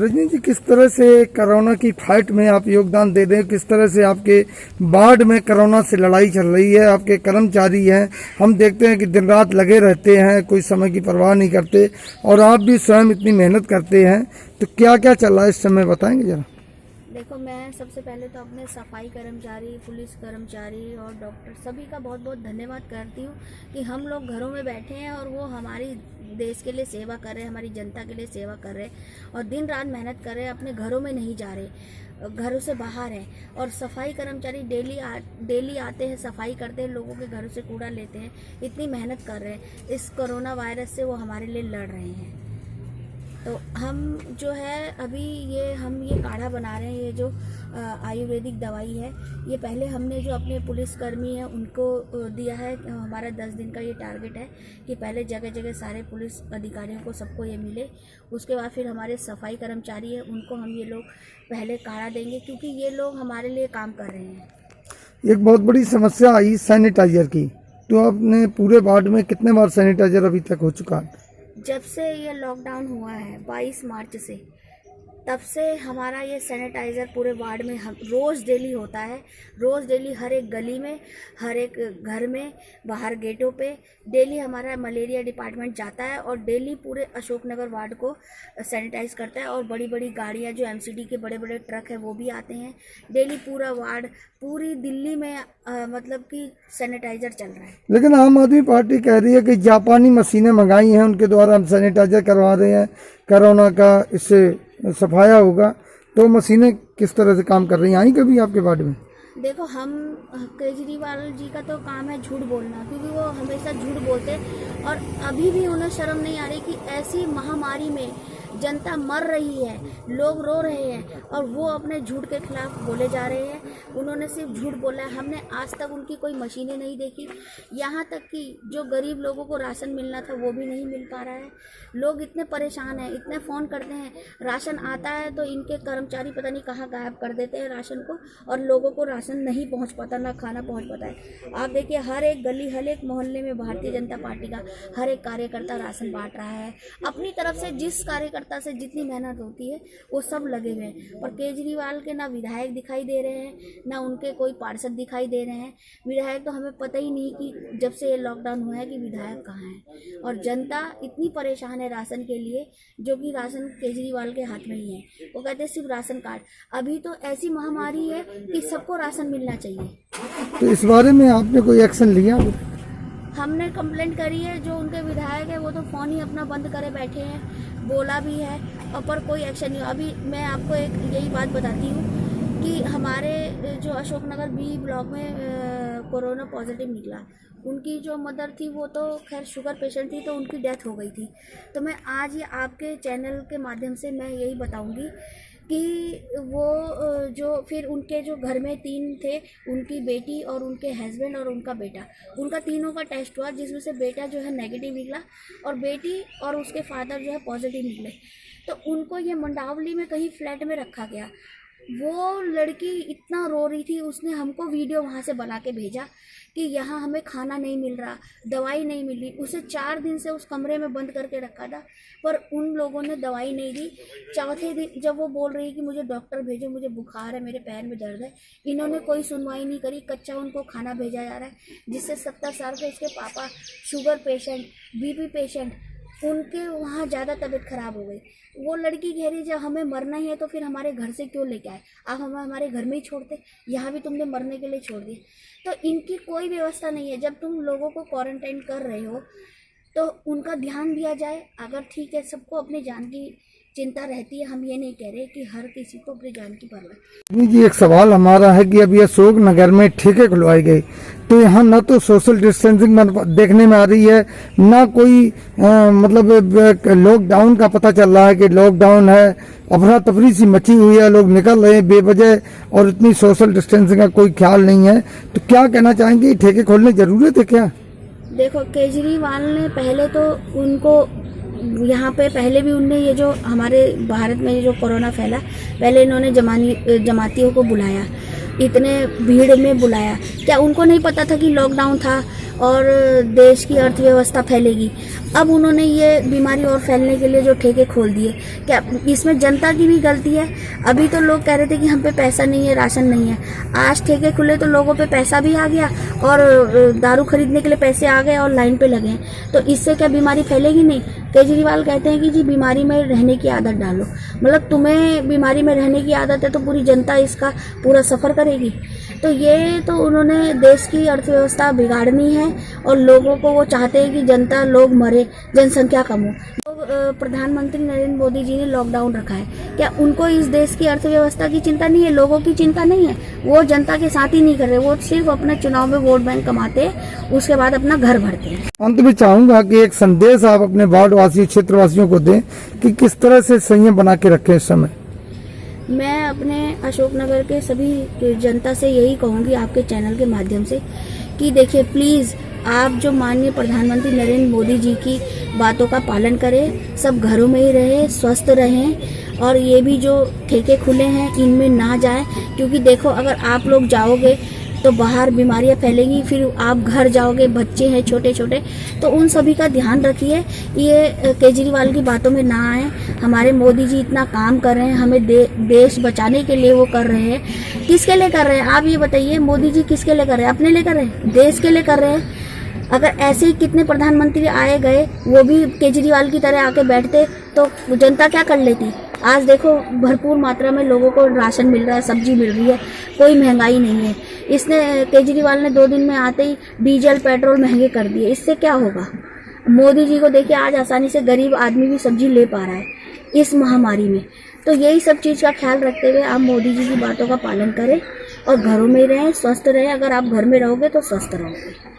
रजनी जी, किस तरह से कोरोना की फाइट में आप योगदान दे रहे हैं, किस तरह से आपके वार्ड में कोरोना से लड़ाई चल रही है? आपके कर्मचारी हैं, हम देखते हैं कि दिन रात लगे रहते हैं, कोई समय की परवाह नहीं करते, और आप भी स्वयं इतनी मेहनत करते हैं, तो क्या क्या चल रहा है इस समय बताएंगे जरा? देखो, मैं सबसे पहले तो अपने सफाई कर्मचारी, पुलिस कर्मचारी और डॉक्टर सभी का बहुत बहुत धन्यवाद करती हूँ कि हम लोग घरों में बैठे हैं और वो हमारी देश के लिए सेवा कर रहे हैं, हमारी जनता के लिए सेवा कर रहे हैं और दिन रात मेहनत कर रहे हैं, अपने घरों में नहीं जा रहे, घरों से बाहर हैं। और सफाई कर्मचारी डेली आते हैं, सफाई करते हैं, लोगों के घरों से कूड़ा लेते हैं, इतनी मेहनत कर रहे हैं। इस कोरोना वायरस से वो हमारे लिए लड़ रहे हैं। तो हम जो है अभी हम ये काढ़ा बना रहे हैं, ये जो आयुर्वेदिक दवाई है, ये पहले हमने जो अपने पुलिसकर्मी हैं उनको दिया है। हमारा 10 दिन का ये टारगेट है कि पहले जगह जगह सारे पुलिस अधिकारियों को सबको ये मिले। उसके बाद फिर हमारे सफाई कर्मचारी हैं, उनको हम ये लोग पहले काढ़ा देंगे, क्योंकि ये लोग हमारे लिए काम कर रहे हैं। एक बहुत बड़ी समस्या आई सैनिटाइजर की, तो आपने पूरे वार्ड में कितने बार सैनिटाइजर अभी तक हो चुका है? जब से ये लॉकडाउन हुआ है 22 मार्च से, तब से हमारा ये सैनिटाइज़र पूरे वार्ड में हम रोज़ डेली होता है। रोज़ डेली हर एक गली में, हर एक घर में, बाहर गेटों पे डेली हमारा मलेरिया डिपार्टमेंट जाता है और डेली पूरे अशोकनगर वार्ड को सैनिटाइज़ करता है। और बड़ी बड़ी गाड़ियाँ जो एमसीडी के बड़े बड़े ट्रक है वो भी आते हैं। डेली पूरा वार्ड, पूरी दिल्ली में मतलब कि सैनिटाइज़र चल रहा है। लेकिन आम आदमी पार्टी कह रही है कि जापानी मशीनें मंगाई हैं, उनके द्वारा हम सैनिटाइजर करवा रहे हैं, कोरोना का इससे सफाया होगा। तो मशीनें किस तरह से काम कर रही हैं, आई कभी आपके वार्ड में? देखो, हम केजरीवाल जी का तो काम है झूठ बोलना, क्योंकि वो हमेशा झूठ बोलते हैं और अभी भी उन्हें शर्म नहीं आ रही कि ऐसी महामारी में जनता मर रही है, लोग रो रहे हैं और वो अपने झूठ के खिलाफ बोले जा रहे हैं। उन्होंने सिर्फ झूठ बोला है। हमने आज तक उनकी कोई मशीनें नहीं देखी, यहाँ तक कि जो गरीब लोगों को राशन मिलना था वो भी नहीं मिल पा रहा है। लोग इतने परेशान हैं, इतने फ़ोन करते हैं, राशन आता है तो इनके कर्मचारी पता नहीं कहाँ गायब कर देते हैं राशन को, और लोगों को राशन नहीं पहुँच पाता, ना खाना पहुँच पाता है। आप देखिए, हर एक गली, हर एक मोहल्ले में भारतीय जनता पार्टी का हर एक कार्यकर्ता राशन बांट रहा है। अपनी तरफ से जिस कार्यकर्ता से जितनी मेहनत होती है वो सब लगे हुए हैं। और केजरीवाल के ना विधायक दिखाई दे रहे हैं, ना उनके कोई पार्षद दिखाई दे रहे हैं। विधायक तो हमें पता ही नहीं कि जब से ये लॉकडाउन हुआ है कि विधायक कहाँ है। और जनता इतनी परेशान है राशन के लिए, जो कि राशन केजरीवाल के हाथ में ही है। वो कहते हैं सिर्फ राशन कार्ड। अभी तो ऐसी महामारी है कि सबको राशन मिलना चाहिए। तो इस बारे में आपने कोई एक्शन लिया? हमने कंप्लेंट करी है। जो उनके विधायक है वो तो फ़ोन ही अपना बंद करे बैठे हैं, बोला भी है और पर कोई एक्शन नहीं। अभी मैं आपको एक यही बात बताती हूँ कि हमारे जो अशोकनगर बी ब्लॉक में कोरोना पॉजिटिव निकला, उनकी जो मदर थी वो तो खैर शुगर पेशेंट थी, तो उनकी डेथ हो गई थी। तो मैं आज ये आपके चैनल के माध्यम से मैं यही बताऊँगी कि वो जो फिर उनके जो घर में 3 थे, उनकी बेटी और उनके हस्बैंड और उनका बेटा, उनका तीनों का टेस्ट हुआ, जिसमें से बेटा जो है नेगेटिव निकला और बेटी और उसके फादर जो है पॉजिटिव निकले। तो उनको ये मंडावली में कहीं फ्लैट में रखा गया। वो लड़की इतना रो रही थी, उसने हमको वीडियो वहाँ से बना के भेजा कि यहाँ हमें खाना नहीं मिल रहा, दवाई नहीं मिल रही। उसे 4 दिन से उस कमरे में बंद करके रखा था, पर उन लोगों ने दवाई नहीं दी। चौथे दिन जब वो बोल रही है कि मुझे डॉक्टर भेजो, मुझे बुखार है, मेरे पैर में दर्द है, इन्होंने कोई सुनवाई नहीं करी। कच्चा उनको खाना भेजा जा रहा है, जिससे 70 साल के उसके पापा शुगर पेशेंट, बीपी पेशेंट, उनके वहाँ ज़्यादा तबीयत ख़राब हो गई। वो लड़की कह रही जब हमें मरना ही है तो फिर हमारे घर से क्यों लेके आए, आप हमें हमारे घर में ही छोड़ते, यहाँ भी तुमने मरने के लिए छोड़ दिए। तो इनकी कोई व्यवस्था नहीं है। जब तुम लोगों को क्वारंटाइन कर रहे हो तो उनका ध्यान दिया जाए। अगर ठीक है, सबको अपनी जान की चिंता रहती है, हम ये नहीं कह रहे कि हर किसी को अपनी जान की परवाह। जी, एक सवाल हमारा है कि अभी अशोक नगर में ठेके खुलवाए गए, तो यहाँ न तो सोशल डिस्टेंसिंग देखने में आ रही है, ना कोई मतलब लॉकडाउन का पता चल रहा है कि लॉकडाउन है। अफरा तफरी सी मची हुई है, लोग निकल रहे हैं बेवजह और इतनी सोशल डिस्टेंसिंग का कोई ख्याल नहीं है। तो क्या कहना चाहेंगे, ठेके खोलने जरूरी थे क्या? देखो, केजरीवाल ने पहले तो उनको यहाँ पे पहले भी उनने ये जो हमारे भारत में जो कोरोना फैला, पहले इन्होंने जमातियों को बुलाया, इतने भीड़ में बुलाया। क्या उनको नहीं पता था कि लॉकडाउन था और देश की अर्थव्यवस्था फैलेगी? अब उन्होंने ये बीमारी और फैलने के लिए जो ठेके खोल दिए, क्या इसमें जनता की भी गलती है? अभी तो लोग कह रहे थे कि हम पे पैसा नहीं है, राशन नहीं है। आज ठेके खुले तो लोगों पे पैसा भी आ गया और दारू खरीदने के लिए पैसे आ गए और लाइन पे लगे हैं। तो इससे क्या बीमारी फैलेगी नहीं? केजरीवाल कहते हैं कि जी बीमारी में रहने की आदत डालो। मतलब तुम्हें बीमारी में रहने की आदत है तो पूरी जनता इसका पूरा सफ़र करेगी। तो ये तो उन्होंने देश की अर्थव्यवस्था बिगाड़नी है और लोगों को वो चाहते हैं कि जनता, लोग मरे, जनसंख्या कम हो। प्रधानमंत्री नरेंद्र मोदी जी ने लॉकडाउन रखा है, क्या उनको इस देश की अर्थव्यवस्था की चिंता नहीं है, लोगों की चिंता नहीं है? वो जनता के साथ ही नहीं कर रहे, वो सिर्फ अपने चुनाव में वोट बैंक कमाते हैं, उसके बाद अपना घर भरते हैं। अंत में चाहूंगा कि एक संदेश आप अपने वार्ड वासियों, क्षेत्र वासियों को दें कि किस तरह से संयम बना के रखें इस समय। मैं अपने अशोकनगर के सभी जनता से यही कहूँगी आपके चैनल के माध्यम से कि देखिए प्लीज़ आप जो माननीय प्रधानमंत्री नरेंद्र मोदी जी की बातों का पालन करें, सब घरों में ही रहें, स्वस्थ रहें और ये भी जो ठेके खुले हैं इनमें ना जाएं, क्योंकि देखो अगर आप लोग जाओगे तो बाहर बीमारियां फैलेंगी, फिर आप घर जाओगे, बच्चे हैं छोटे छोटे, तो उन सभी का ध्यान रखिए। ये केजरीवाल की बातों में ना आए। हमारे मोदी जी इतना काम कर रहे हैं, हमें देश बचाने के लिए वो कर रहे हैं। किसके लिए कर रहे हैं आप ये बताइए? मोदी जी किसके लिए कर रहे हैं? अपने लिए कर रहे हैं? देश के लिए कर रहे हैं। अगर ऐसे ही कितने प्रधानमंत्री आए गए, वो भी केजरीवाल की तरह आके बैठते तो जनता क्या कर लेती? आज देखो भरपूर मात्रा में लोगों को राशन मिल रहा है, सब्जी मिल रही है, कोई महंगाई नहीं है। इसने केजरीवाल ने 2 दिन में आते ही डीजल पेट्रोल महंगे कर दिए। इससे क्या होगा? मोदी जी को देखिए आज आसानी से गरीब आदमी भी सब्जी ले पा रहा है इस महामारी में। तो यही सब चीज़ का ख्याल रखते हुए आप मोदी जी की बातों का पालन करें और घरों में रहें, स्वस्थ रहें। अगर आप घर में रहोगे तो स्वस्थ रहोगे।